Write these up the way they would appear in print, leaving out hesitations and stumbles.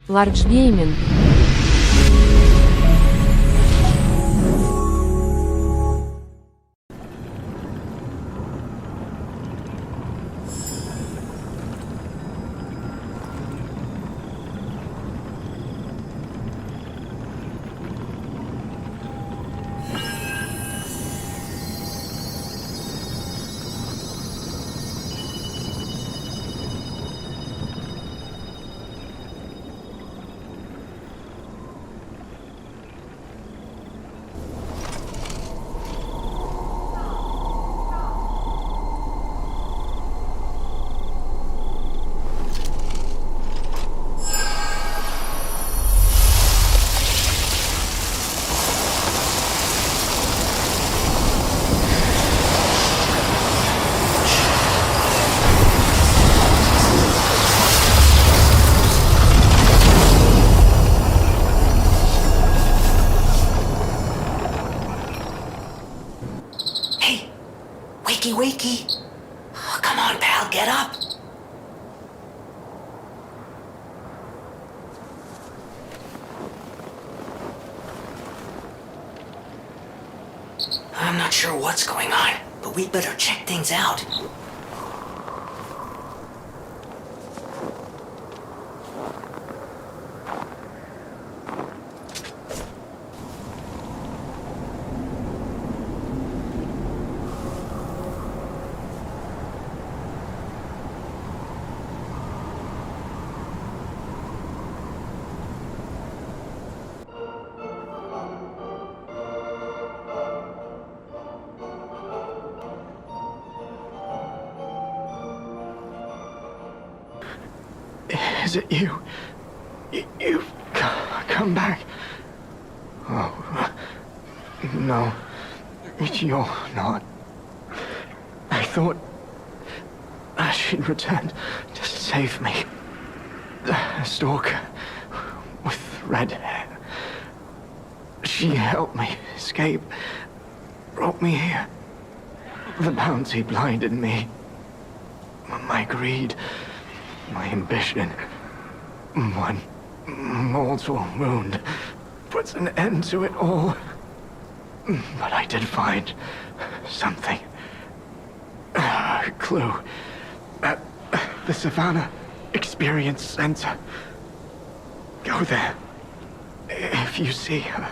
Large Gaming. Wakey. Oh, come on, pal, get up. I'm not sure what's going on, but we'd better check things out. Is it you? You've come back? Oh, no, you're not. I thought she'd returned to save me. The stalker with red hair. She helped me escape, brought me here. The bounty blinded me. My greed, my ambition. One mortal wound puts an end to it all. But I did find something. A clue. At the Savannah Experience Center. Go there. If you see her,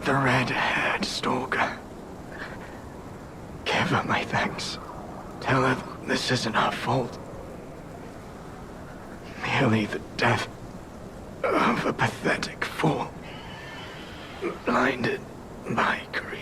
the red-haired stalker, give her my thanks. Tell her this isn't her fault. Merely the death of a pathetic fool, blinded by greed.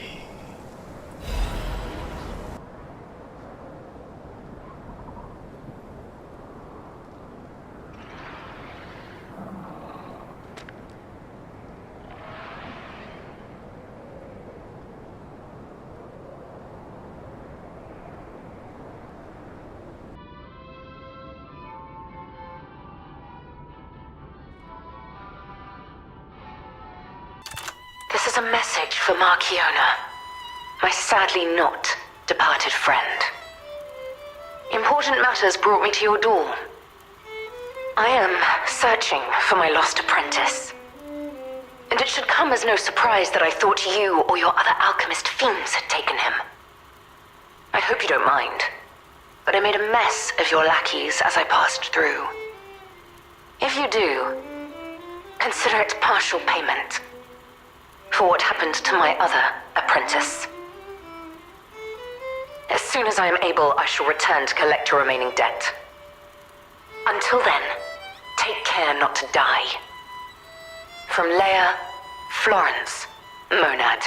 This is a message for Markiona, my sadly not departed friend. Important matters brought me to your door. I am searching for my lost apprentice. And it should come as no surprise that I thought you or your other alchemist fiends had taken him. I hope you don't mind, but I made a mess of your lackeys as I passed through. If you do, consider it partial payment for what happened to my other apprentice. As soon as I am able, I shall return to collect your remaining debt. Until then, take care not to die. From Leia, Florence, Monad.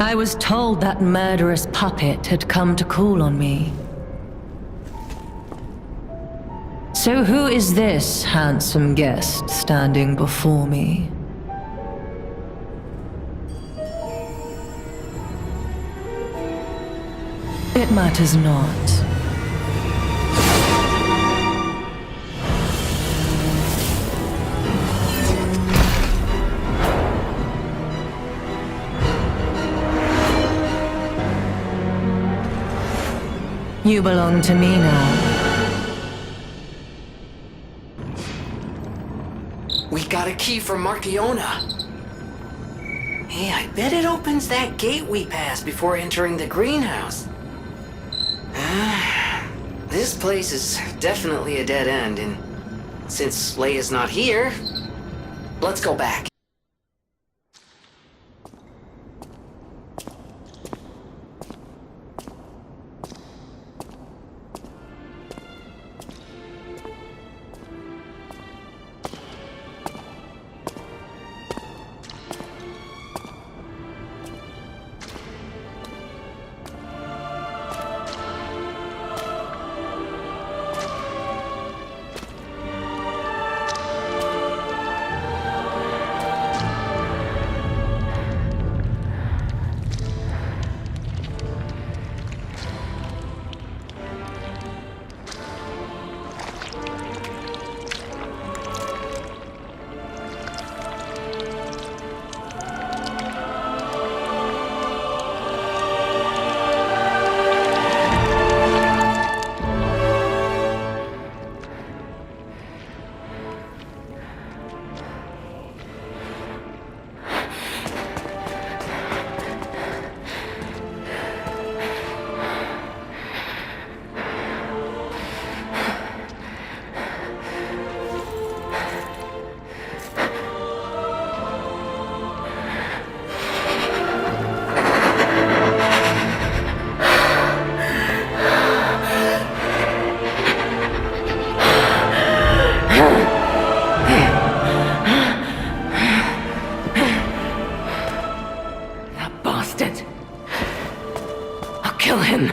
I was told that murderous puppet had come to call on me. So who is this handsome guest standing before me? It matters not. You belong to me now. We got a key from Marciona. Hey, I bet it opens that gate we passed before entering the greenhouse. This place is definitely a dead end, and since Leia's not here, let's go back. Kill him!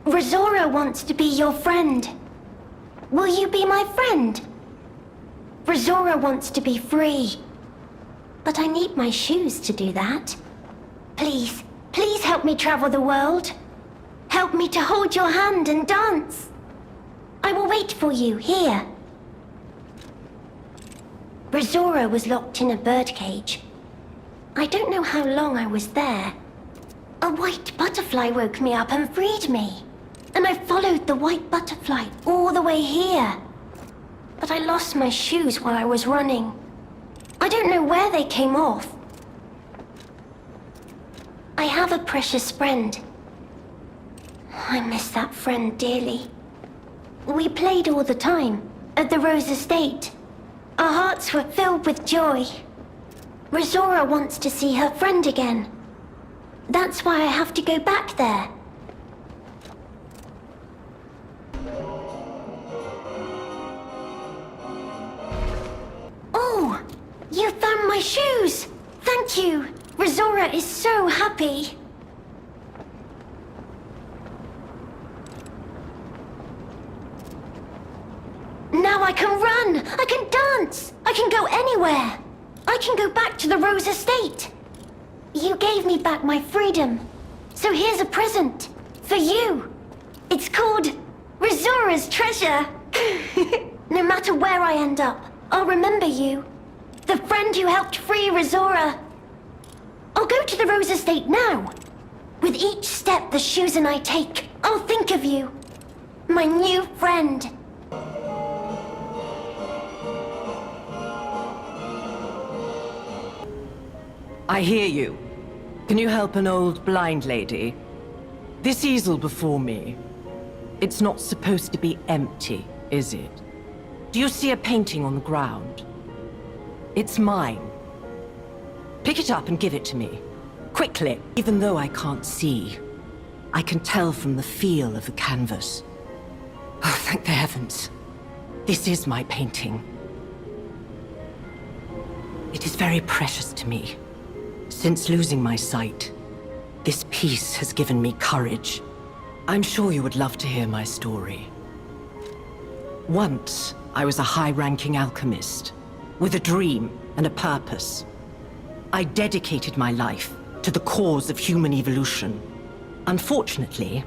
Rizora wants to be your friend. Will you be my friend? Rizora wants to be free. But I need my shoes to do that. Please, please help me travel the world. Help me to hold your hand and dance. I will wait for you here. Rizora was locked in a birdcage. I don't know how long I was there. A white butterfly woke me up and freed me. And I followed the white butterfly all the way here. But I lost my shoes while I was running. I don't know where they came off. I have a precious friend. I miss that friend dearly. We played all the time at the Rose Estate. Our hearts were filled with joy. Rizora wants to see her friend again. That's why I have to go back there. Oh, you found my shoes! Thank you! Rizora is so happy. Now I can run! I can dance! I can go anywhere! I can go back to the Rose Estate! You gave me back my freedom. So here's a present. For you. It's called Rizora's Treasure. No matter where I end up, I'll remember you. The friend who helped free Rizora. I'll go to the Rose Estate now. With each step the shoes and I take, I'll think of you. My new friend. I hear you. Can you help an old blind lady? This easel before me, it's not supposed to be empty, is it? Do you see a painting on the ground? It's mine. Pick it up and give it to me. Quickly. Even though I can't see, I can tell from the feel of the canvas. Oh, thank the heavens. This is my painting. It is very precious to me. Since losing my sight, this piece has given me courage. I'm sure you would love to hear my story. Once, I was a high-ranking alchemist, with a dream and a purpose. I dedicated my life to the cause of human evolution. Unfortunately,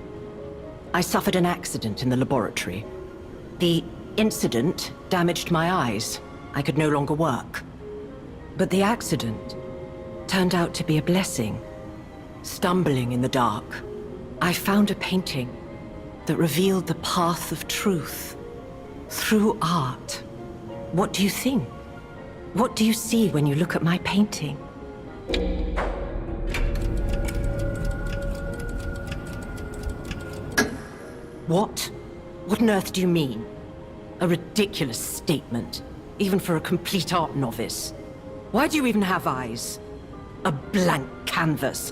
I suffered an accident in the laboratory. The incident damaged my eyes. I could no longer work. But the accident turned out to be a blessing. Stumbling in the dark, I found a painting that revealed the path of truth through art. What do you think? What do you see when you look at my painting? What? What on earth do you mean? A ridiculous statement, even for a complete art novice. Why do you even have eyes? A blank canvas.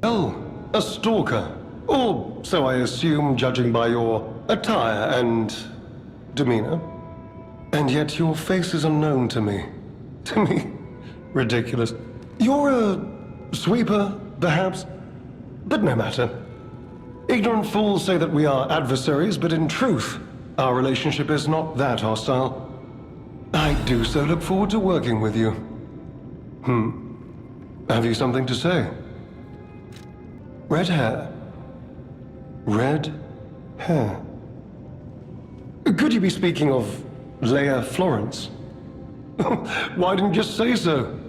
Oh, a stalker. Or so I assume, judging by your attire and demeanor. And yet your face is unknown to me. To me? Ridiculous. You're a sweeper, perhaps? But no matter. Ignorant fools say that we are adversaries, but in truth, our relationship is not that hostile. I do so look forward to working with you. Have you something to say? Red hair. Red hair. Could you be speaking of Leia Florence? Why didn't you just say so?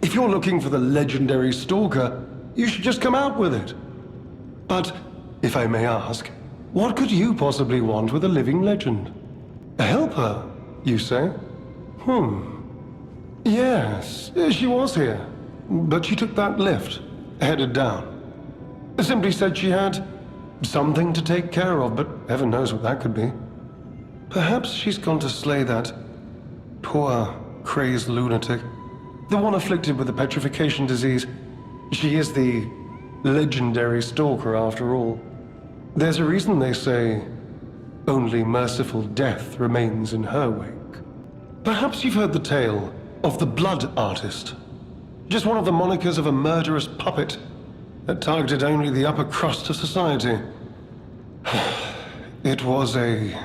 If you're looking for the legendary stalker, you should just come out with it. But, if I may ask, what could you possibly want with a living legend? A helper, you say? Yes, she was here. But she took that lift, headed down. Simply said she had something to take care of, but heaven knows what that could be. Perhaps she's gone to slay that poor, crazed lunatic. The one afflicted with the petrification disease. She is the legendary stalker, after all. There's a reason they say only merciful death remains in her wake. Perhaps you've heard the tale of the Blood Artist. Just one of the monikers of a murderous puppet that targeted only the upper crust of society. It was a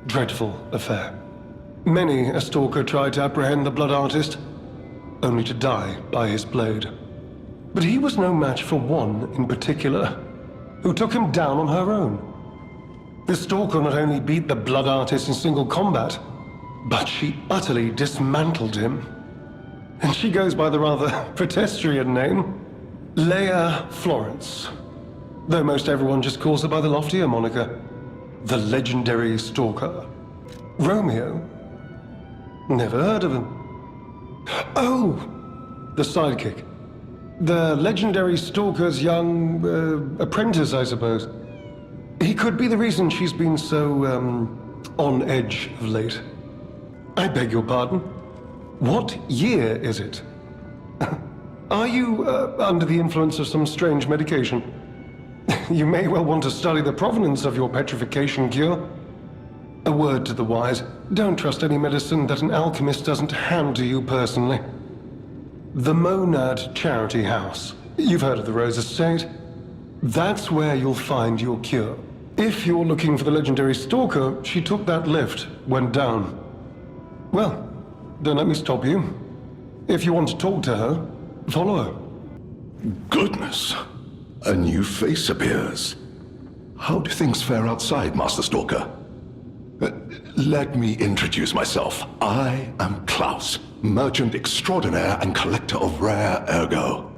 dreadful affair. Many a stalker tried to apprehend the Blood Artist, only to die by his blade. But he was no match for one in particular, who took him down on her own. The stalker not only beat the Blood Artist in single combat, but she utterly dismantled him. And she goes by the rather pedestrian name, Leia Florence. Though most everyone just calls her by the loftier moniker, the legendary stalker. Romeo? Never heard of him. Oh, the sidekick. The legendary stalker's young apprentice, I suppose. He could be the reason she's been so, on edge of late. I beg your pardon? What year is it? Are you under the influence of some strange medication? You may well want to study the provenance of your petrification cure. A word to the wise, don't trust any medicine that an alchemist doesn't hand to you personally. The Monad Charity House. You've heard of the Rose Estate? That's where you'll find your cure. If you're looking for the legendary stalker, she took that lift, went down. Well, don't let me stop you. If you want to talk to her, follow her. Goodness, a new face appears. How do things fare outside, Master Stalker? Let me introduce myself. I am Klaus, merchant extraordinaire and collector of rare ergo.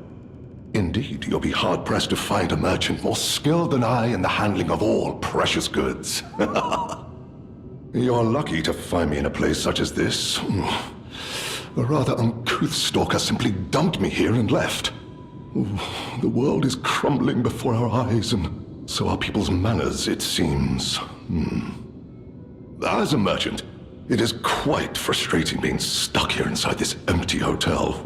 Indeed, you'll be hard-pressed to find a merchant more skilled than I in the handling of all precious goods. You're lucky to find me in a place such as this. A rather uncouth stalker simply dumped me here and left. The world is crumbling before our eyes, and so are people's manners, it seems. As a merchant, it is quite frustrating being stuck here inside this empty hotel.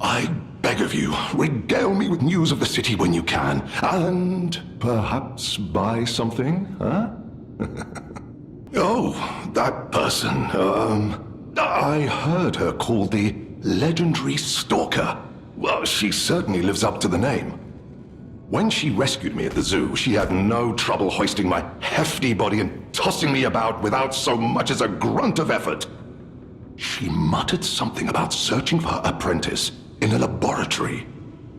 I beg of you, regale me with news of the city when you can, and perhaps buy something, huh? Oh, that person, I heard her called the legendary stalker. Well, she certainly lives up to the name. When she rescued me at the zoo, she had no trouble hoisting my hefty body and tossing me about without so much as a grunt of effort. She muttered something about searching for her apprentice in a laboratory,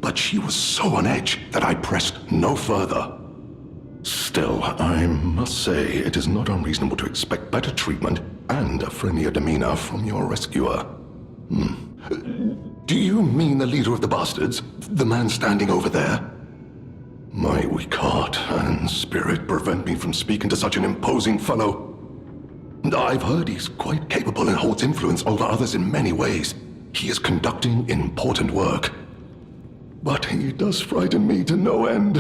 but she was so on edge that I pressed no further. Still, I must say it is not unreasonable to expect better treatment and a friendlier demeanor from your rescuer. Do you mean the leader of the bastards? The man standing over there? My weak heart and spirit prevent me from speaking to such an imposing fellow. I've heard he's quite capable and holds influence over others in many ways. He is conducting important work. But he does frighten me to no end.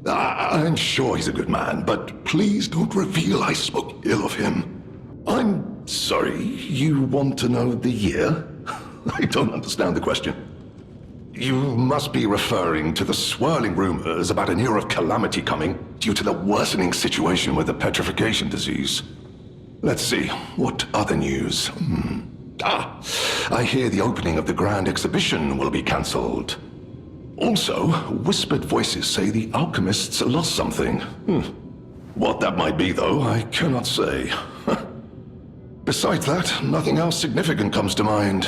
I'm sure he's a good man, but please don't reveal I spoke ill of him. I'm sorry, you want to know the year? I don't understand the question. You must be referring to the swirling rumors about an era of calamity coming due to the worsening situation with the petrification disease. Let's see, what other news? I hear the opening of the grand exhibition will be cancelled. Also, whispered voices say the alchemists lost something. What that might be, though, I cannot say. Besides that, nothing else significant comes to mind.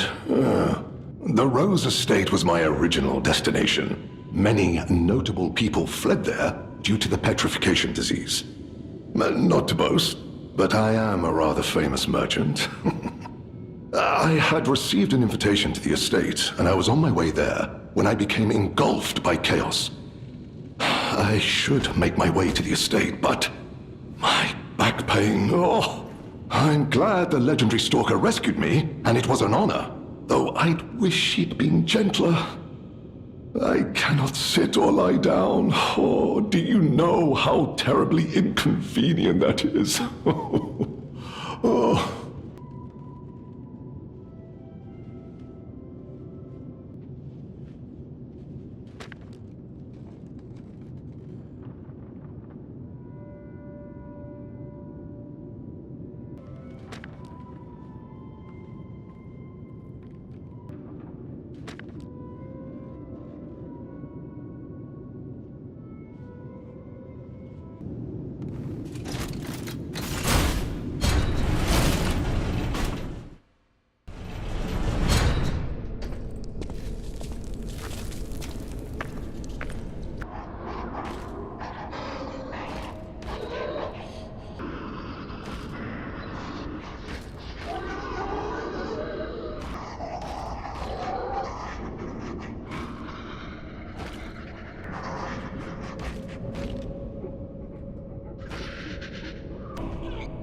The Rose Estate was my original destination. Many notable people fled there due to the petrification disease. Not to boast, but I am a rather famous merchant. I had received an invitation to the estate, and I was on my way there when I became engulfed by chaos. I should make my way to the estate, but my back pain, I'm glad the legendary stalker rescued me, and it was an honor, though I'd wish he'd been gentler. I cannot sit or lie down. Oh, do you know how terribly inconvenient that is? Oh.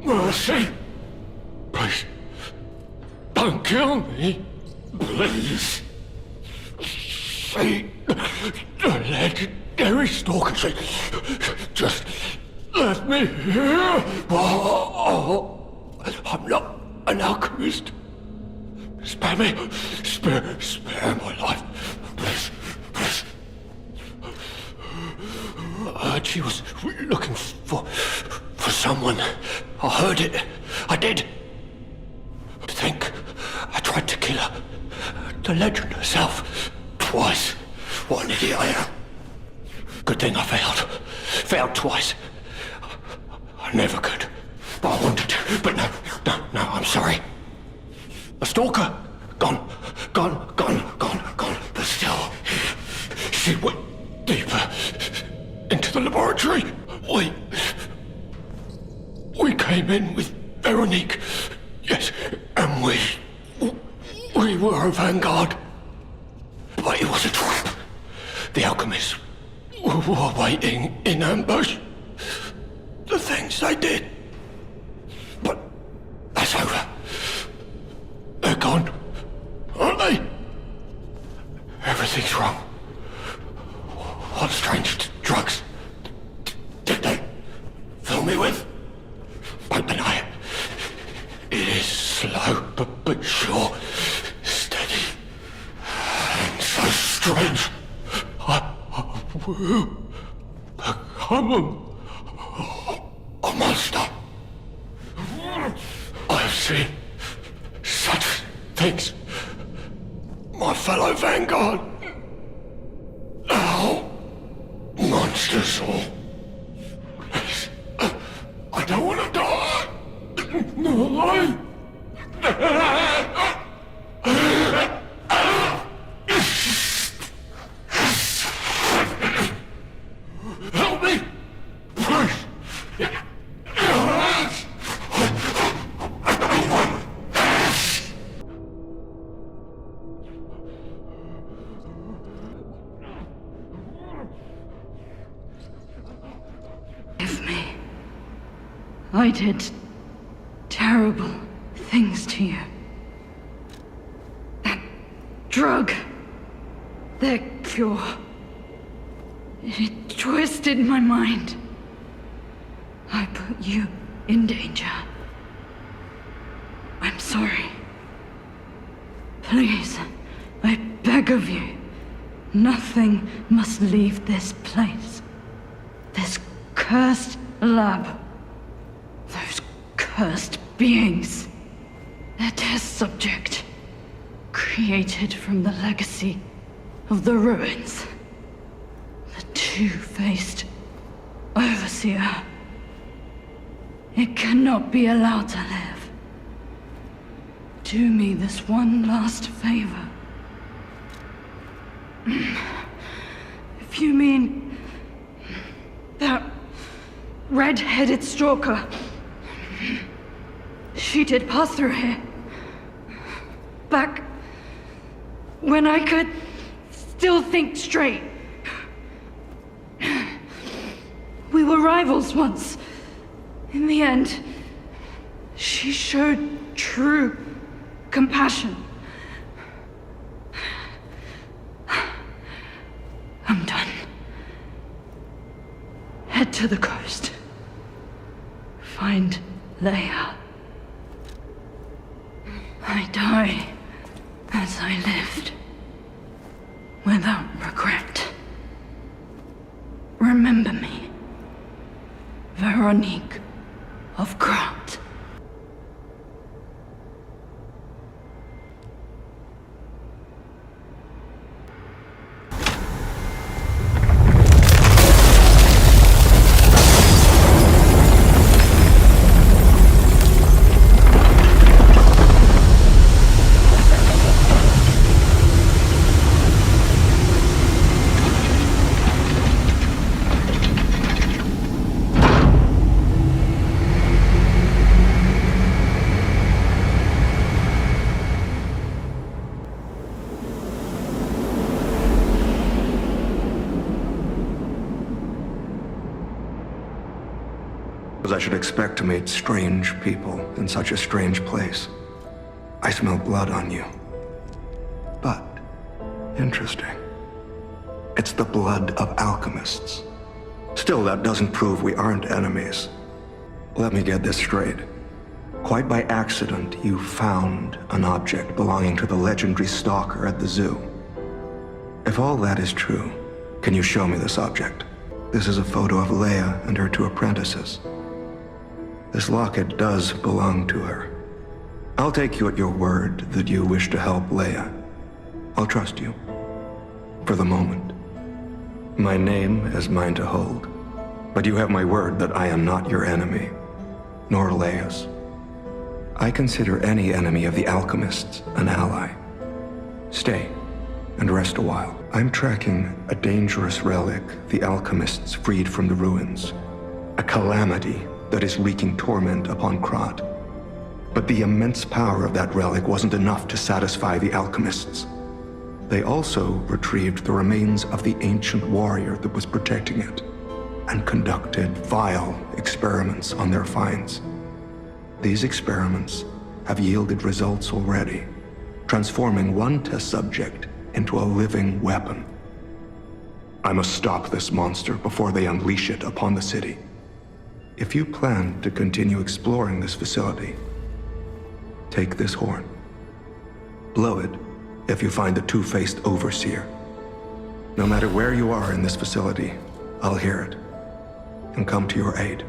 Mercy! Please, don't kill me. Please. Say, the legendary stalker, say, just let me here. I'm not an alchemist. Spare me. Spare my life. Please, please. I heard she was looking for someone. I heard it. I did. To think I tried to kill her. The legend herself. Twice. What an idiot I am. Good thing I failed. Failed twice. I never could. But I wanted to. But no, I'm sorry. A stalker. Gone. But still, she went deeper into the laboratory. We came in with Veronique. Yes, and we were a vanguard. But it was a trap. The alchemists were waiting in ambush. The things they did. But that's over. They're gone, aren't they? Everything's wrong. What strange drugs did they fill me with? Don't deny it. It is slow, but sure. Steady. And so strange. I will become a monster. I have seen such things. My fellow vanguard. Now, monsters all. Please, I don't want to die. No, help me, please. Forgive me. I did terrible things to you. That drug, their cure, it twisted my mind. I put you in danger. I'm sorry. Please, I beg of you, nothing must leave this place. This cursed lab. Those cursed beings. Their test subject. Created from the legacy of the ruins. The two-faced Overseer. It cannot be allowed to live. Do me this one last favor. If you mean that red-headed stalker, she did pass through here. Back when I could still think straight. We were rivals once. In the end, she showed true compassion. I'm done. Head to the coast. Find Leia. I die as I lived, without regret. Remember me, Veronique of Grant. I should expect to meet strange people in such a strange place. I smell blood on you. But, interesting. It's the blood of alchemists. Still, that doesn't prove we aren't enemies. Let me get this straight. Quite by accident, you found an object belonging to the legendary stalker at the zoo. If all that is true, can you show me this object? This is a photo of Leia and her two apprentices. This locket does belong to her. I'll take you at your word that you wish to help Leia. I'll trust you. For the moment. My name is mine to hold. But you have my word that I am not your enemy, nor Leia's. I consider any enemy of the alchemists an ally. Stay and rest a while. I'm tracking a dangerous relic the alchemists freed from the ruins. A calamity that is wreaking torment upon Krat. But the immense power of that relic wasn't enough to satisfy the alchemists. They also retrieved the remains of the ancient warrior that was protecting it, and conducted vile experiments on their finds. These experiments have yielded results already, transforming one test subject into a living weapon. I must stop this monster before they unleash it upon the city. If you plan to continue exploring this facility, take this horn. Blow it if you find the two-faced Overseer. No matter where you are in this facility, I'll hear it and come to your aid.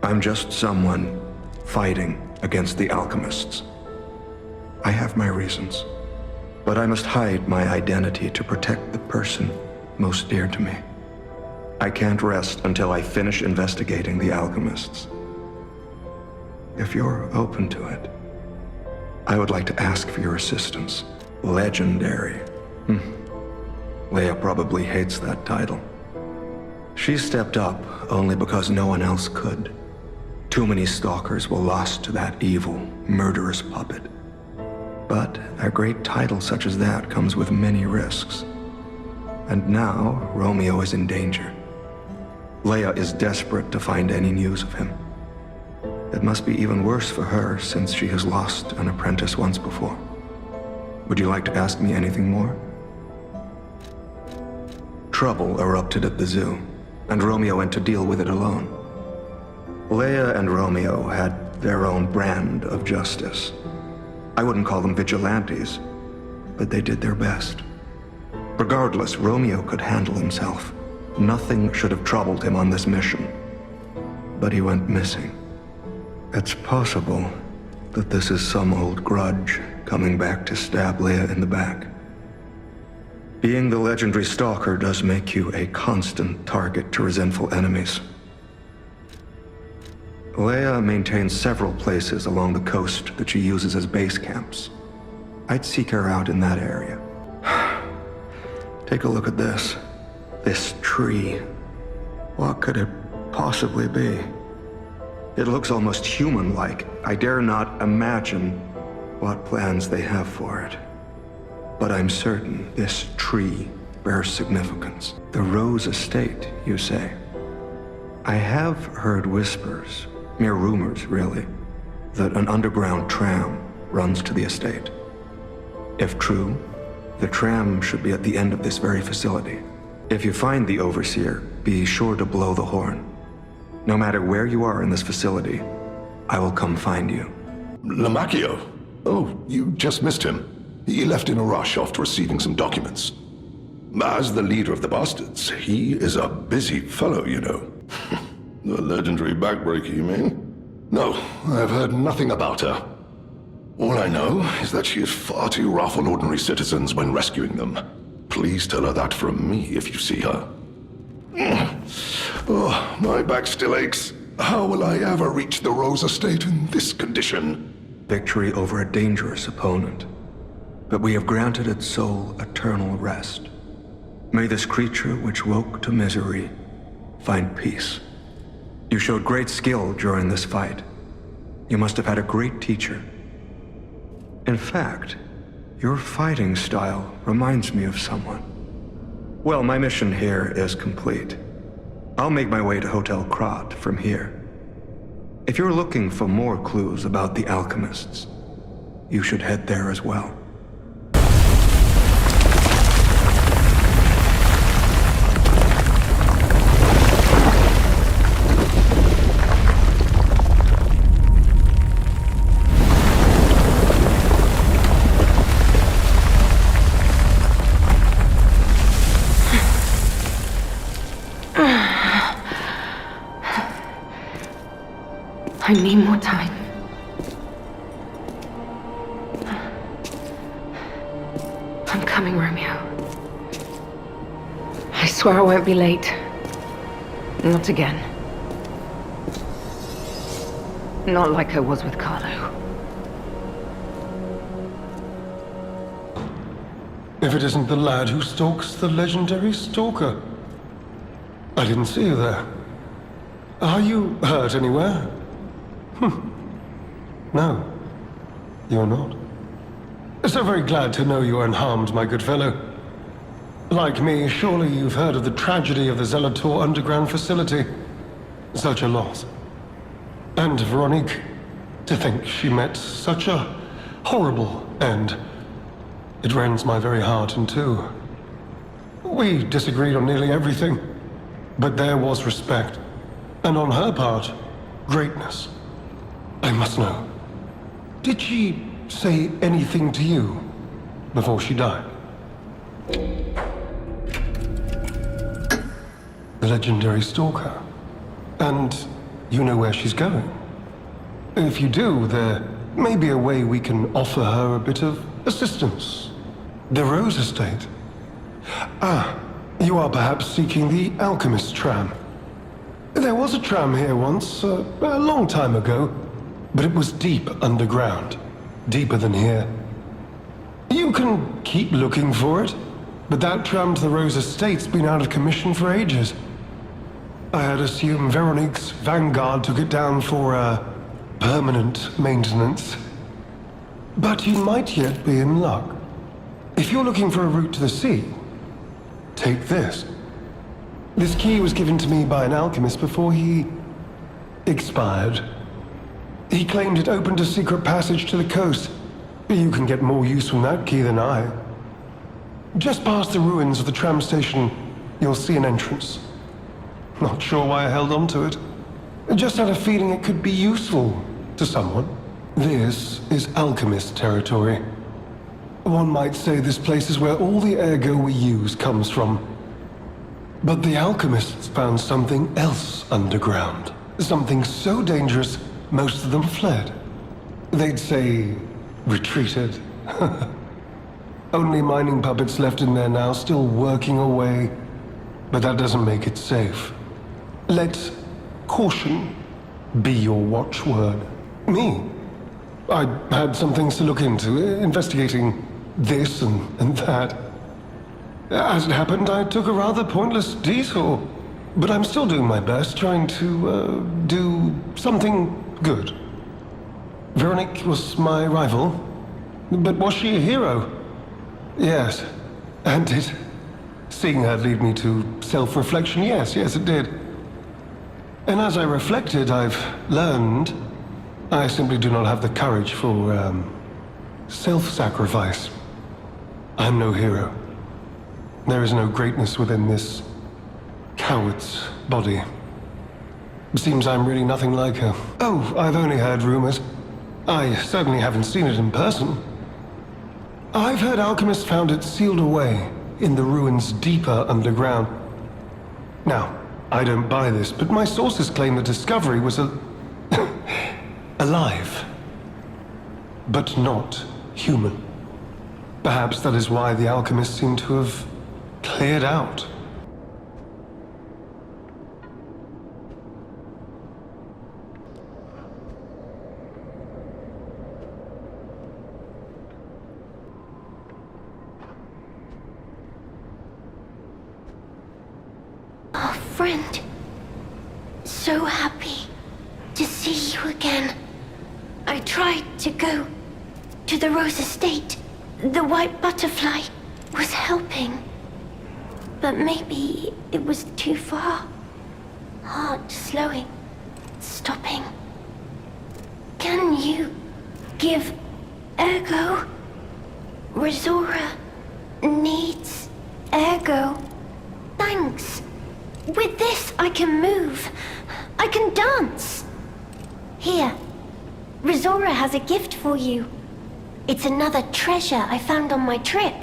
I'm just someone fighting against the alchemists. I have my reasons, but I must hide my identity to protect the person most dear to me. I can't rest until I finish investigating the alchemists. If you're open to it, I would like to ask for your assistance. Legendary. Leia probably hates that title. She stepped up only because no one else could. Too many stalkers were lost to that evil, murderous puppet. But a great title such as that comes with many risks. And now, Romeo is in danger. Leia is desperate to find any news of him. It must be even worse for her since she has lost an apprentice once before. Would you like to ask me anything more? Trouble erupted at the zoo, and Romeo went to deal with it alone. Leia and Romeo had their own brand of justice. I wouldn't call them vigilantes, but they did their best. Regardless, Romeo could handle himself. Nothing should have troubled him on this mission. But he went missing. It's possible that this is some old grudge coming back to stab Leia in the back. Being the legendary stalker does make you a constant target to resentful enemies. Leia maintains several places along the coast that she uses as base camps. I'd seek her out in that area. Take a look at this. This tree. What could it possibly be? It looks almost human-like. I dare not imagine what plans they have for it. But I'm certain this tree bears significance. The Rose Estate, you say? I have heard whispers, mere rumors really, that an underground tram runs to the estate. If true, the tram should be at the end of this very facility. If you find the Overseer, be sure to blow the horn. No matter where you are in this facility, I will come find you. Lamacchio? Oh, you just missed him. He left in a rush after receiving some documents. As the leader of the bastards, he is a busy fellow, you know. The legendary backbreaker, you mean? No, I've heard nothing about her. All I know is that she is far too rough on ordinary citizens when rescuing them. Please tell her that from me if you see her. Oh, my back still aches. How will I ever reach the Rose Estate in this condition? Victory over a dangerous opponent. But we have granted its soul eternal rest. May this creature which woke to misery find peace. You showed great skill during this fight. You must have had a great teacher. In fact, your fighting style reminds me of someone. Well, my mission here is complete. I'll make my way to Hotel Krat from here. If you're looking for more clues about the alchemists, you should head there as well. I need more time. I'm coming, Romeo. I swear I won't be late. Not again. Not like I was with Carlo. If it isn't the lad who stalks the legendary stalker. I didn't see you there. Are you hurt anywhere? No, you're not. So very glad to know you're unharmed, my good fellow. Like me, surely you've heard of the tragedy of the Zelator underground facility. Such a loss. And Veronique, to think she met such a horrible end. It rends my very heart in two. We disagreed on nearly everything, but there was respect. And on her part, greatness. I must know. Did she say anything to you before she died? The legendary stalker. And you know where she's going? If you do, there may be a way we can offer her a bit of assistance. The Rose Estate. Ah, you are perhaps seeking the Alchemist tram. There was a tram here once, a long time ago, but it was deep underground. Deeper than here. You can keep looking for it, but that tram to the Rose Estate's been out of commission for ages. I had assumed Veronique's Vanguard took it down for, permanent maintenance. But you might yet be in luck. If you're looking for a route to the sea, take this. This key was given to me by an alchemist before he expired. He claimed it opened a secret passage to the coast. You can get more use from that key than I. Just past the ruins of the tram station, you'll see an entrance. Not sure why I held on to it. Just had a feeling it could be useful to someone. This is alchemist territory. One might say this place is where all the ergo we use comes from. But the alchemists found something else underground. Something so dangerous, most of them fled. They'd say, retreated. Only mining puppets left in there now, still working away. But that doesn't make it safe. Let caution be your watchword. Me? I had some things to look into, investigating this and that. As it happened, I took a rather pointless detour. But I'm still doing my best, trying to, do something good. Veronique was my rival, but was she a hero? Yes, and did seeing her lead me to self-reflection? Yes, it did. And as I reflected, I've learned I simply do not have the courage for, self-sacrifice. I'm no hero. There is no greatness within this coward's body. It seems I'm really nothing like her. Oh, I've only heard rumors. I certainly haven't seen it in person. I've heard alchemists found it sealed away in the ruins deeper underground. Now, I don't buy this, but my sources claim the discovery was alive, but not human. Perhaps that is why the alchemists seem to have cleared out. Oh, friend. So happy to see you again. I tried to go to the Rose Estate. The white butterfly was helping. But maybe it was too far. Heart slowing, stopping. Can you give ergo? Resora needs ergo. Thanks. With this, I can move. I can dance. Here, Resora has a gift for you. It's another treasure I found on my trip.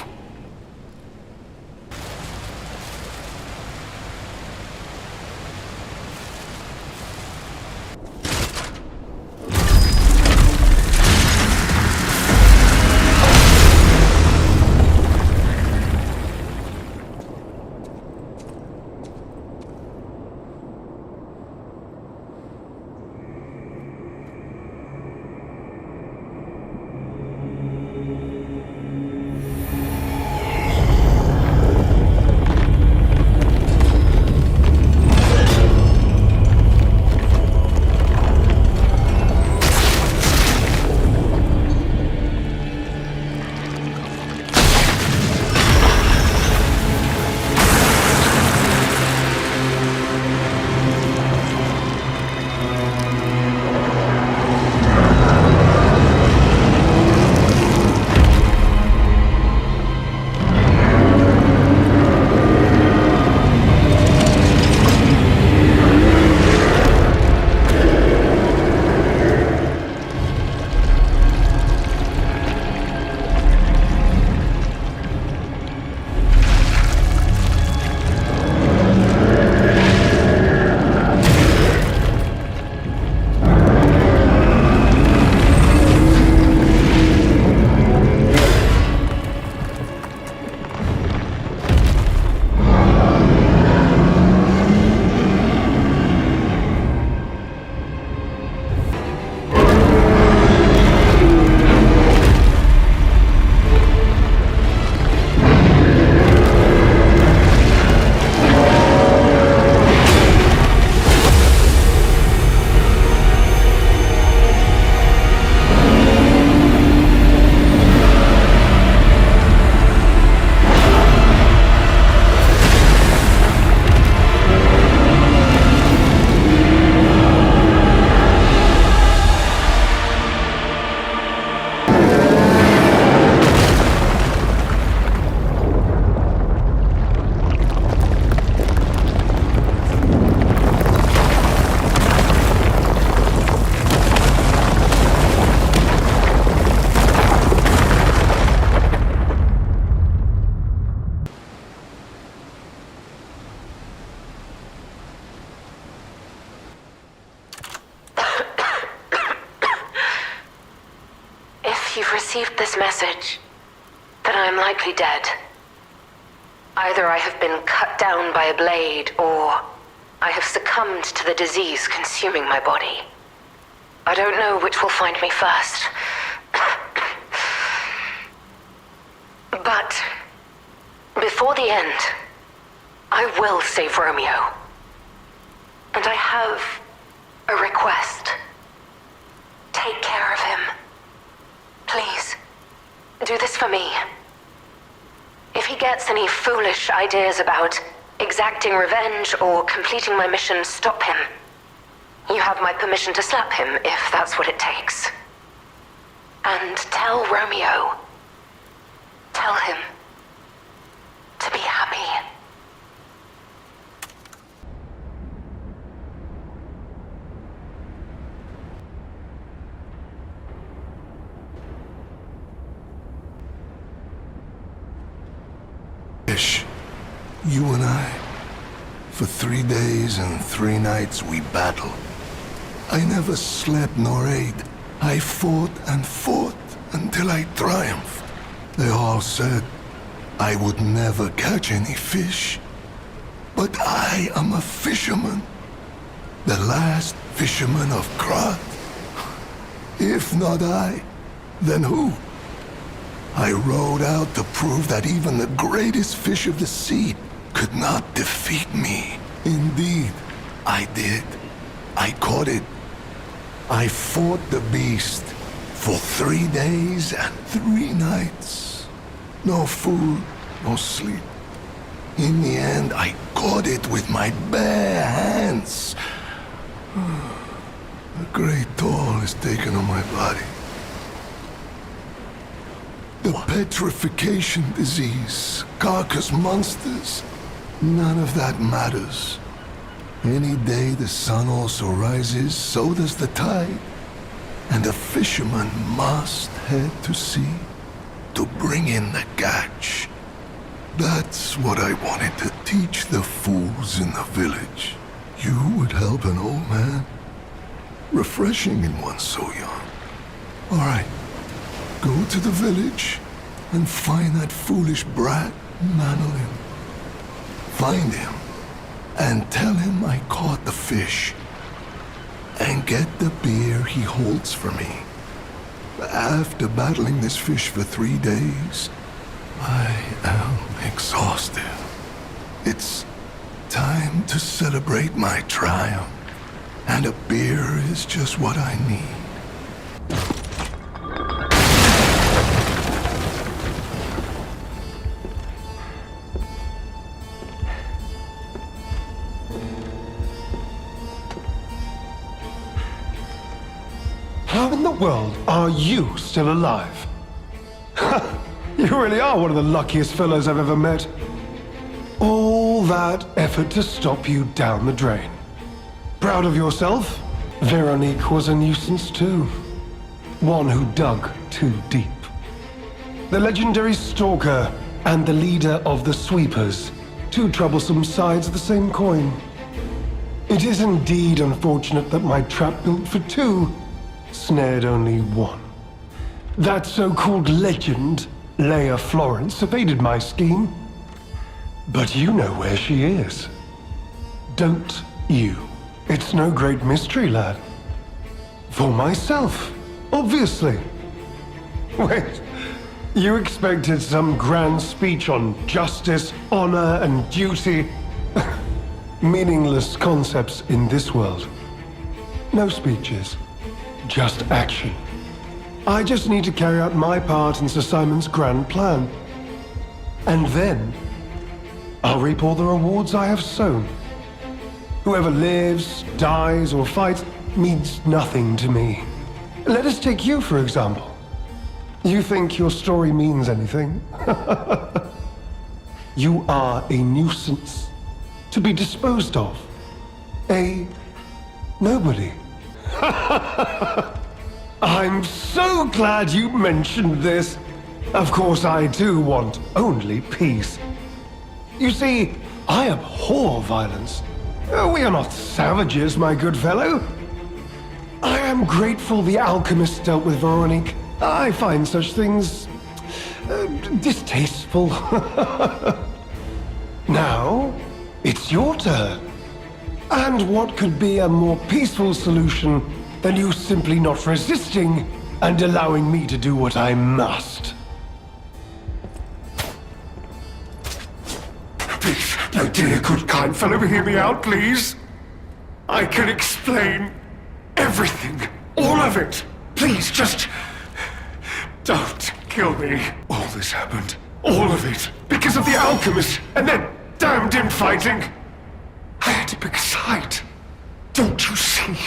received this message, then I am likely dead. Either I have been cut down by a blade, or I have succumbed to the disease consuming my body. I don't know which will find me first. But before the end, I will save Romeo. And I have a request. Take care of him. Please, do this for me. If he gets any foolish ideas about exacting revenge or completing my mission, stop him. You have my permission to slap him if that's what it takes. And tell Romeo. Tell him to be happy. You and I, for 3 days and 3 nights we battled. I never slept nor ate. I fought and fought until I triumphed. They all said I would never catch any fish. But I am a fisherman. The last fisherman of Krat. If not I, then who? I rowed out to prove that even the greatest fish of the sea could not defeat me. Indeed, I did. I caught it. I fought the beast for 3 days and 3 nights. No food, no sleep. In the end, I caught it with my bare hands. A great toll is taken on my body. The petrification disease, carcass monsters, none of that matters. Any day the sun also rises, so does the tide. And a fisherman must head to sea to bring in the catch. That's what I wanted to teach the fools in the village. You would help an old man. Refreshing in one so young. All right. Go to the village and find that foolish brat, Manolin. Find him and tell him I caught the fish. And get the beer he holds for me. After battling this fish for 3 days, I am exhausted. It's time to celebrate my triumph. And a beer is just what I need. How in the world are you still alive? You really are one of the luckiest fellows I've ever met. All that effort to stop you down the drain. Proud of yourself? Veronique was a nuisance too. One who dug too deep. The legendary stalker and the leader of the sweepers. Two troublesome sides of the same coin. It is indeed unfortunate that my trap built for 2 snared only 1. That so-called legend, Leia Florence, evaded my scheme. But you know where she is. Don't you? It's no great mystery, lad. For myself, obviously. Wait, you expected some grand speech on justice, honor, and duty? Meaningless concepts in this world. No speeches. Just action. I just need to carry out my part in Sir Simon's grand plan. And then, I'll reap all the rewards I have sown. Whoever lives, dies, or fights means nothing to me. Let us take you, for example. You think your story means anything? You are a nuisance to be disposed of. A nobody. I'm so glad you mentioned this. Of course, I do want only peace. You see, I abhor violence. We are not savages, my good fellow. I am grateful the alchemist dealt with Veronique. I find such things distasteful. Now, it's your turn. And what could be a more peaceful solution than you simply not resisting and allowing me to do what I must? Please, my dear, good, kind fellow, hear me out, please. I can explain everything. All of it. Please, just... don't kill me. All this happened. All of it. Because of the alchemist and that damned infighting. I had to pick a side. Don't you see?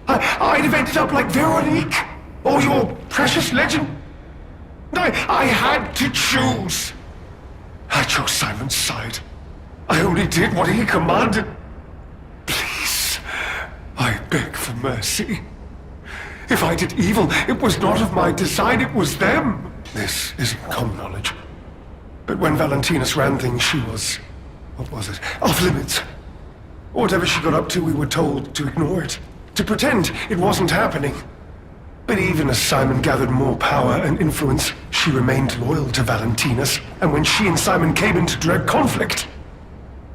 I'd have ended up like Veronique. Or your precious legend. I had to choose. I chose Simon's side. I only did what he commanded. Please, I beg for mercy. If I did evil, it was not of my design, it was them. This isn't common knowledge. But when Valentinus ran things, she was... what was it? Off limits. Whatever she got up to, we were told to ignore it. To pretend it wasn't happening. But even as Simon gathered more power and influence, she remained loyal to Valentinus. And when she and Simon came into direct conflict,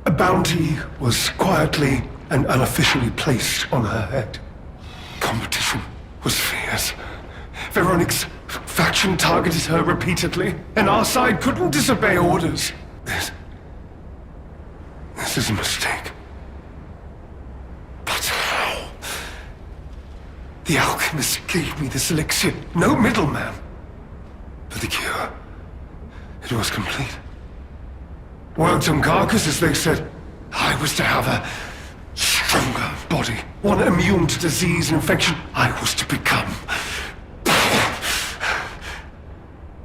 a bounty was quietly and unofficially placed on her head. Competition was fierce. Veronique's faction targeted her repeatedly, and our side couldn't disobey orders. This is a mistake. But how? The alchemist gave me this elixir, no middleman. For the cure, it was complete. Worked on carcass, as they said. I was to have a stronger body, one immune to disease and infection. I was to become...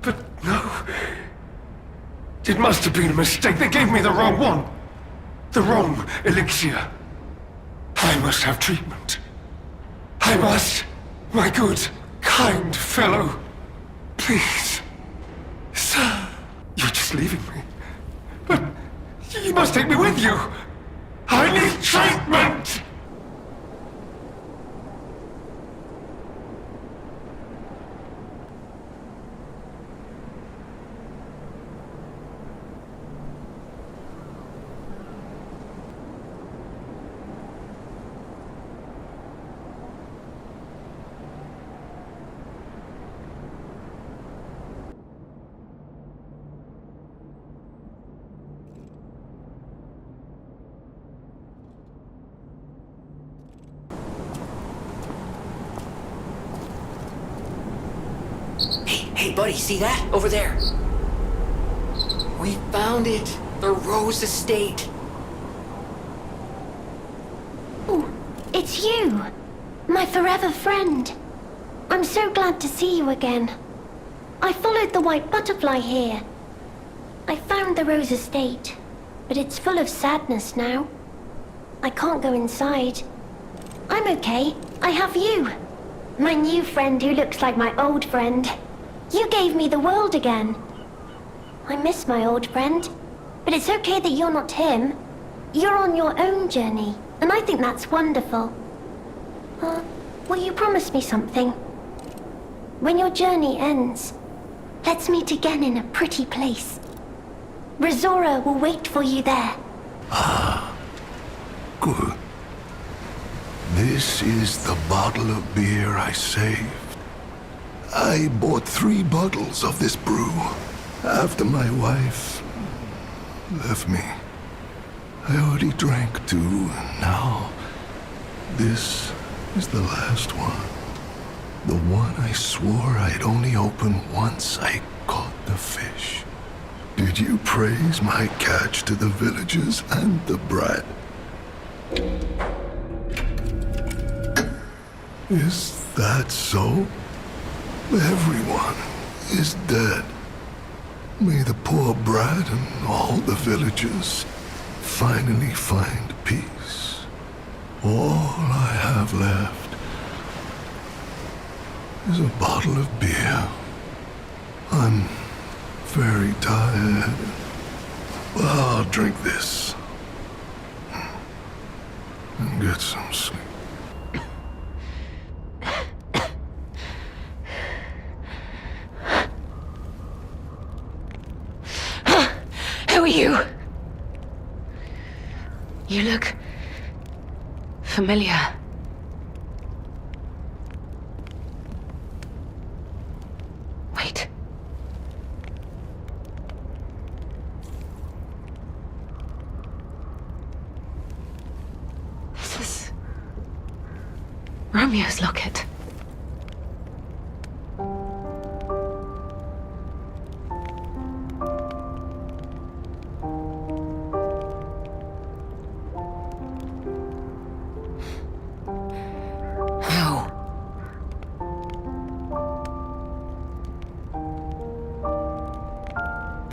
But no. It must have been a mistake. They gave me the wrong one. The wrong elixir. I must have treatment. I must. My good, kind fellow. Please. Sir. You're just leaving me. But you must take me with you. I need treatment! Hey, buddy, see that? Over there. We found it. The Rose Estate. Oh, it's you. My forever friend. I'm so glad to see you again. I followed the white butterfly here. I found the Rose Estate, but it's full of sadness now. I can't go inside. I'm okay. I have you. My new friend who looks like my old friend. You gave me the world again. I miss my old friend, but it's okay that you're not him. You're on your own journey, and I think that's wonderful. Will you promise me something? When your journey ends, let's meet again in a pretty place. Rizora will wait for you there. Ah, good. This is the bottle of beer I saved. I bought 3 bottles of this brew after my wife left me. I already drank 2, and now this is the last one. The one I swore I'd only open once I caught the fish. Did you praise my catch to the villagers and the brat? Is that so? Everyone is dead. May the poor brat and all the villagers finally find peace. All I have left is a bottle of beer. I'm very tired. I'll drink this and get some sleep. you? You look familiar. Wait. This is Romeo's locket.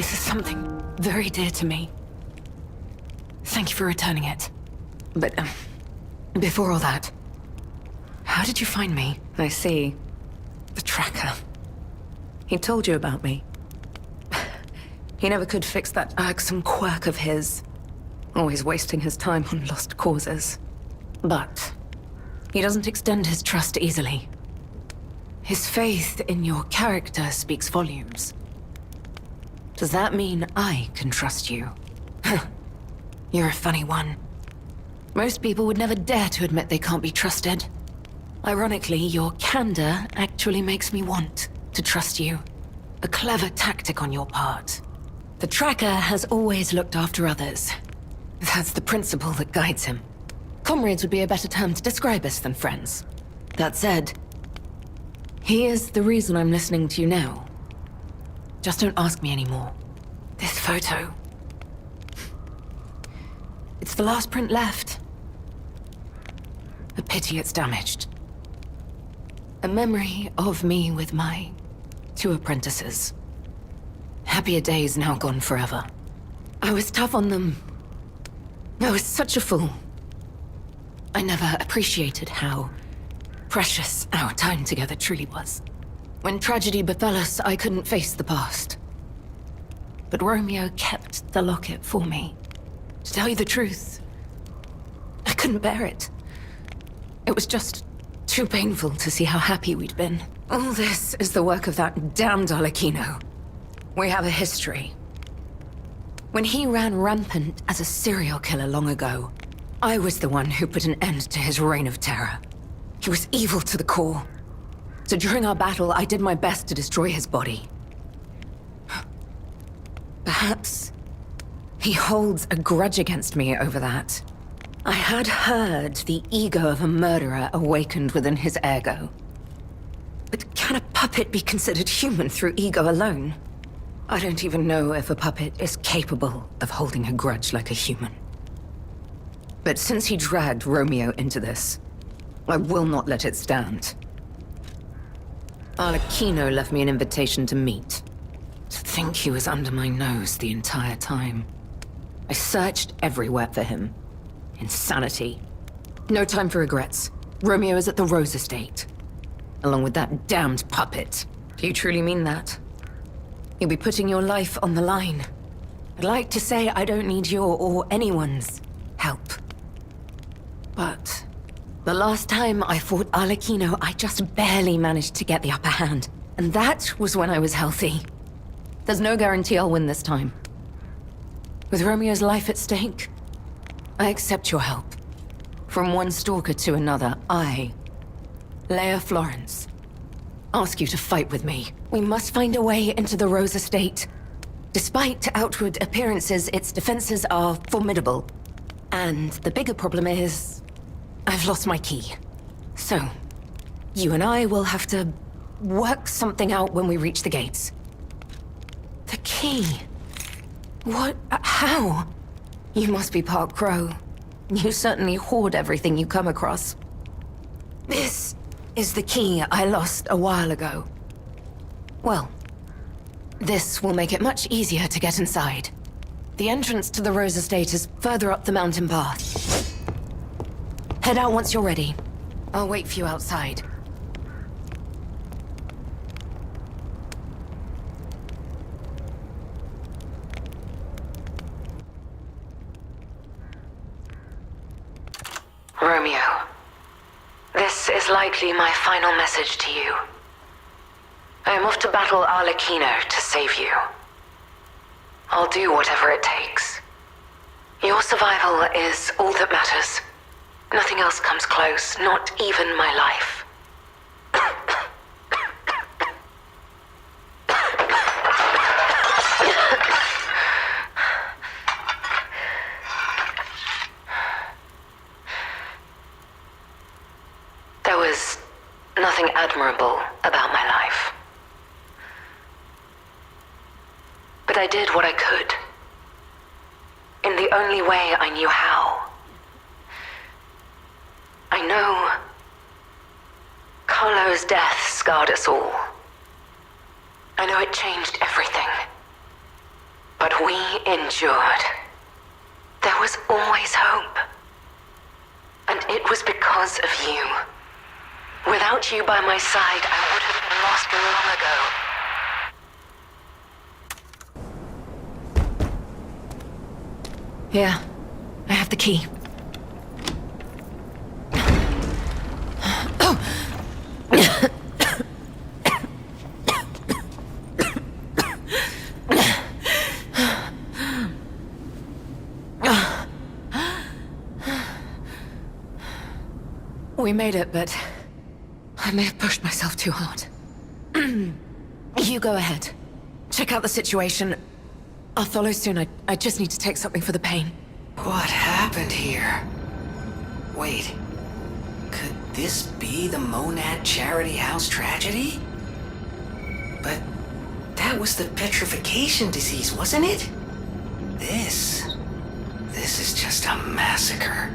Something very dear to me. Thank you for returning it. But, before all that, how did you find me? I see. The tracker. He told you about me. He never could fix that irksome quirk of his. Always wasting his time on lost causes. But he doesn't extend his trust easily. His faith in your character speaks volumes. Does that mean I can trust you? You're a funny one. Most people would never dare to admit they can't be trusted. Ironically, your candor actually makes me want to trust you. A clever tactic on your part. The tracker has always looked after others. That's the principle that guides him. Comrades would be a better term to describe us than friends. That said, he is the reason I'm listening to you now. Just don't ask me anymore. This photo. It's the last print left. A pity it's damaged. A memory of me with my 2 apprentices. Happier days now gone forever. I was tough on them. I was such a fool. I never appreciated how precious our time together truly was. When tragedy befell us, I couldn't face the past. But Romeo kept the locket for me. To tell you the truth, I couldn't bear it. It was just too painful to see how happy we'd been. All this is the work of that damned Arlecchino. We have a history. When he ran rampant as a serial killer long ago, I was the one who put an end to his reign of terror. He was evil to the core. So during our battle, I did my best to destroy his body. Perhaps he holds a grudge against me over that. I had heard the ego of a murderer awakened within his ergo. But can a puppet be considered human through ego alone? I don't even know if a puppet is capable of holding a grudge like a human. But since he dragged Romeo into this, I will not let it stand. Arlecchino left me an invitation to meet. To think he was under my nose the entire time. I searched everywhere for him. Insanity. No time for regrets. Romeo is at the Rose Estate. Along with that damned puppet. Do you truly mean that? You'll be putting your life on the line. I'd like to say I don't need your or anyone's help. But the last time I fought Arlecchino, I just barely managed to get the upper hand. And that was when I was healthy. There's no guarantee I'll win this time. With Romeo's life at stake, I accept your help. From one stalker to another, I, Leia Florence, ask you to fight with me. We must find a way into the Rose Estate. Despite outward appearances, its defenses are formidable. And the bigger problem is, I've lost my key. So, you and I will have to work something out when we reach the gates. The key? What? How? You must be part Crow. You certainly hoard everything you come across. This is the key I lost a while ago. Well, this will make it much easier to get inside. The entrance to the Rose Estate is further up the mountain path. Head out once you're ready. I'll wait for you outside. Romeo, this is likely my final message to you. I am off to battle Arlecchino to save you. I'll do whatever it takes. Your survival is all that matters. Nothing else comes close, not even my life. There was nothing admirable about my life. But I did what I could. In the only way I knew how. I know Carlo's death scarred us all. I know it changed everything. But we endured. There was always hope. And it was because of you. Without you by my side, I would have been lost long ago. Here, I have the key. We made it, but I may have pushed myself too hard. You go ahead. Check out the situation. I'll follow soon. I just need to take something for the pain. What happened here? Wait, could this be the Monad Charity House tragedy? But that was the petrification disease, wasn't it? This is just a massacre.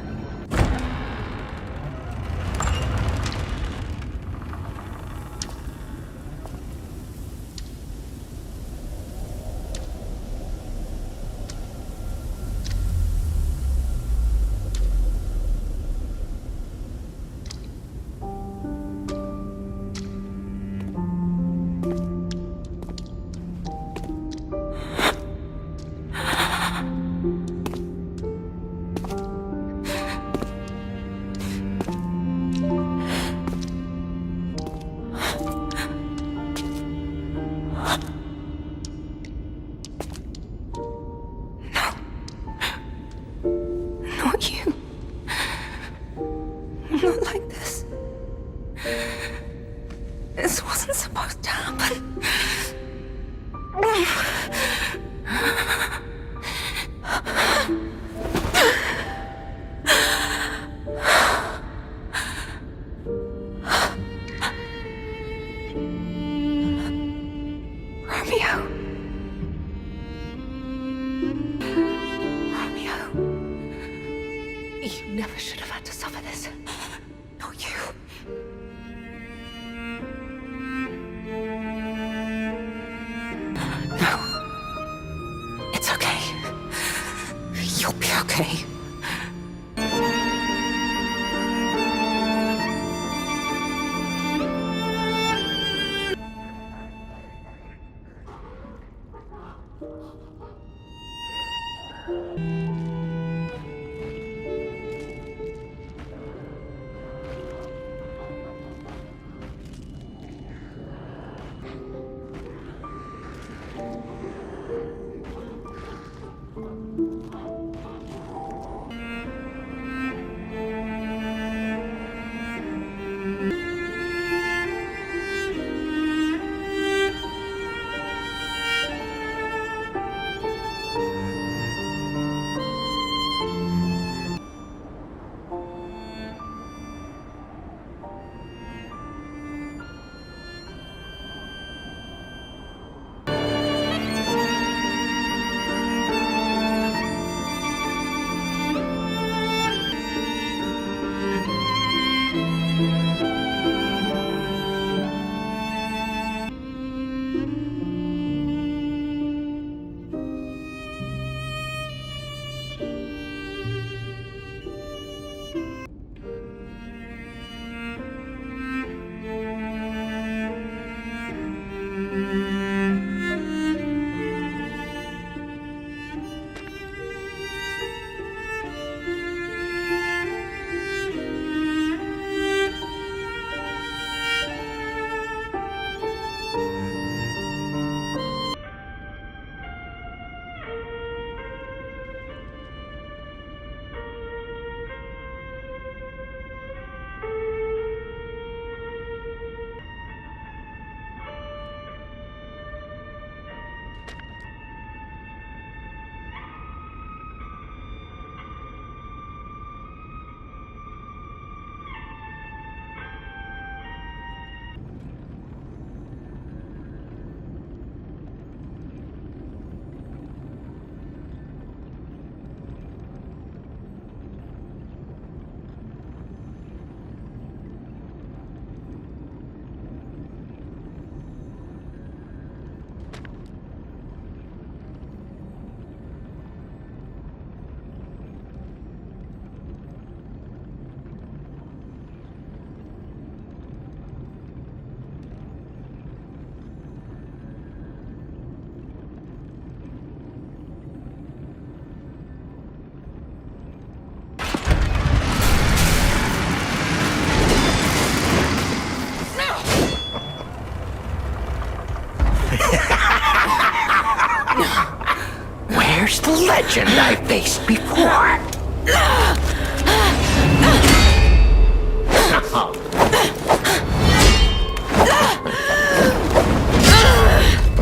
first legend I faced before.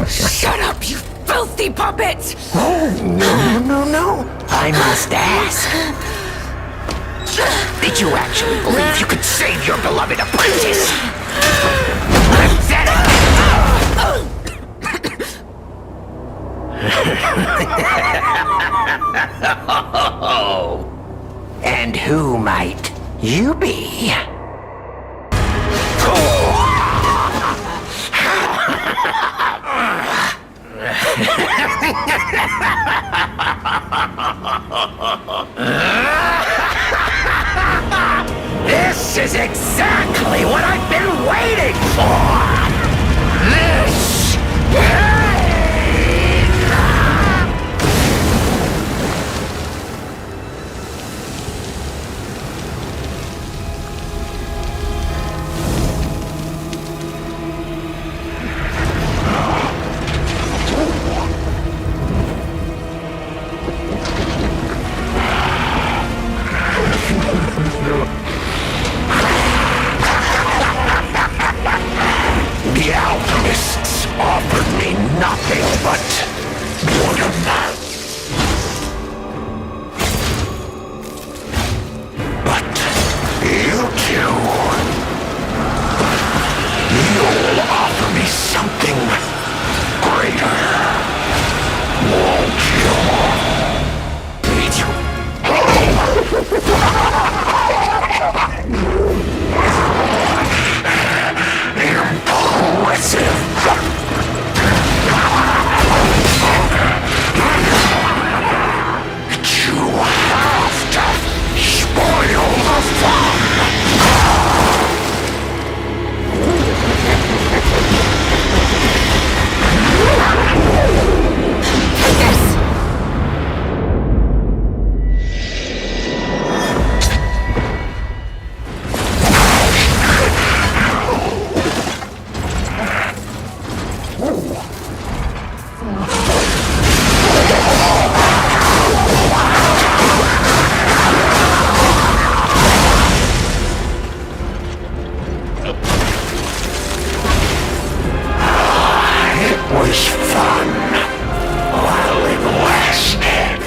Shut up, you filthy puppet! Oh, no. I must ask. Did you actually believe you could save your beloved apprentice? Pathetic! And who might you be? This is exactly what I've been waiting for! This The alchemists offered me nothing but boredom. But you two, you'll offer me something greater, won't you? Me Impressive! You have to spoil the fun! It was fun while it lasted.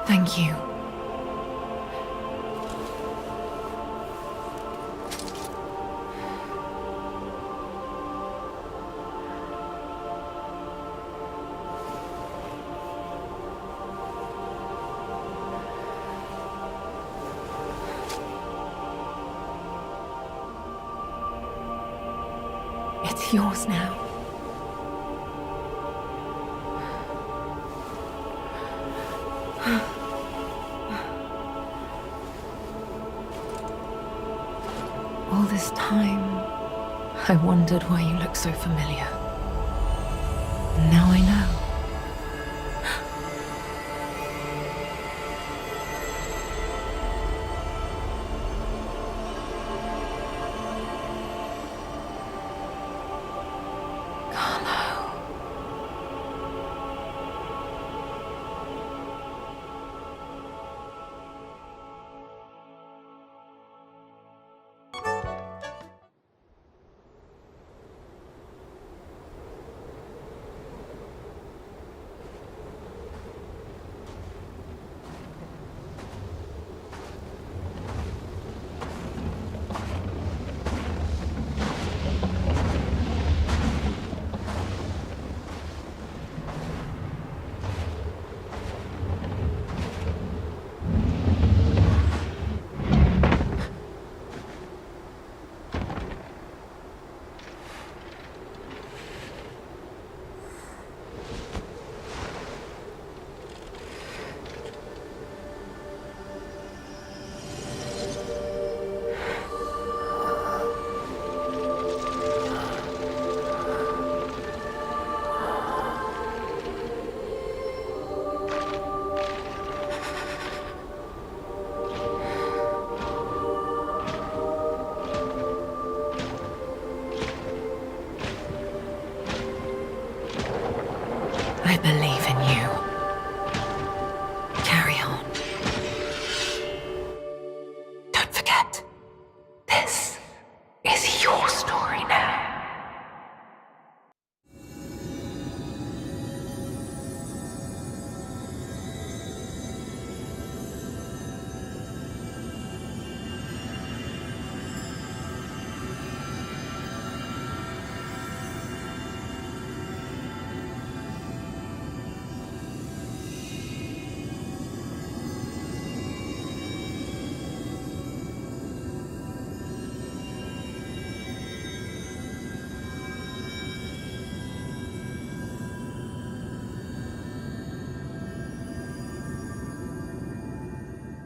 Thank you. It's yours now. All this time, I wondered why you look so familiar. Now I know.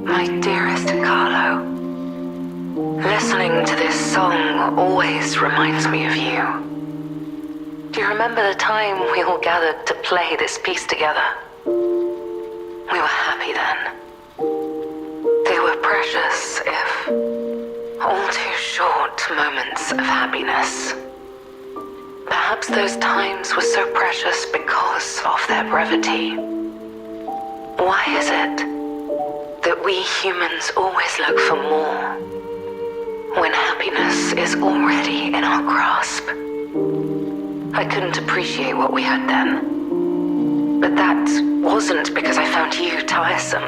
My dearest Carlo, listening to this song always reminds me of you. Do you remember the time we all gathered to play this piece together? We were happy then. They were precious, if all too short moments of happiness. Perhaps those times were so precious because of their brevity. Why is it that we humans always look for more when happiness is already in our grasp? I couldn't appreciate what we had then, but that wasn't because I found you tiresome.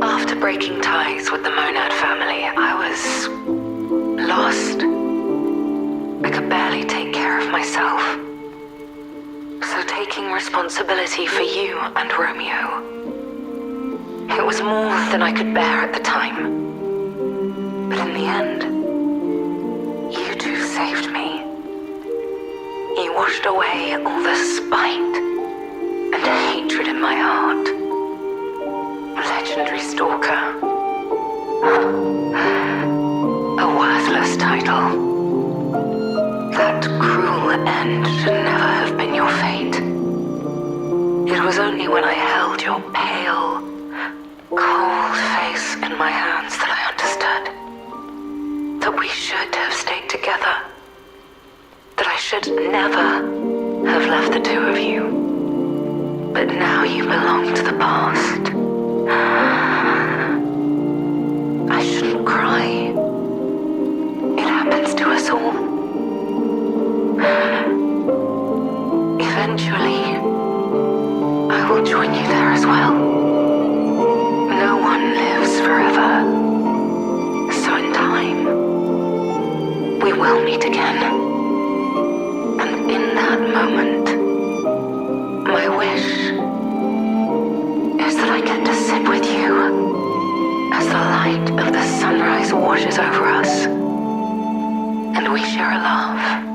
After breaking ties with the Monad family, I was lost. I could barely take care of myself. So taking responsibility for you and Romeo, it was more than I could bear at the time. But in the end, you two saved me. You washed away all the spite and hatred in my heart. Legendary stalker. A worthless title. That cruel end should never have been your fate. It was only when I held your pale, cold face in my hands that I understood that we should have stayed together. That I should never have left the two of you. But now you belong to the past. I shouldn't cry. It happens to us all. Eventually, I will join you there as well. No one lives forever. So in time, we will meet again. And in that moment, my wish is that I get to sit with you as the light of the sunrise washes over us, and we share a laugh.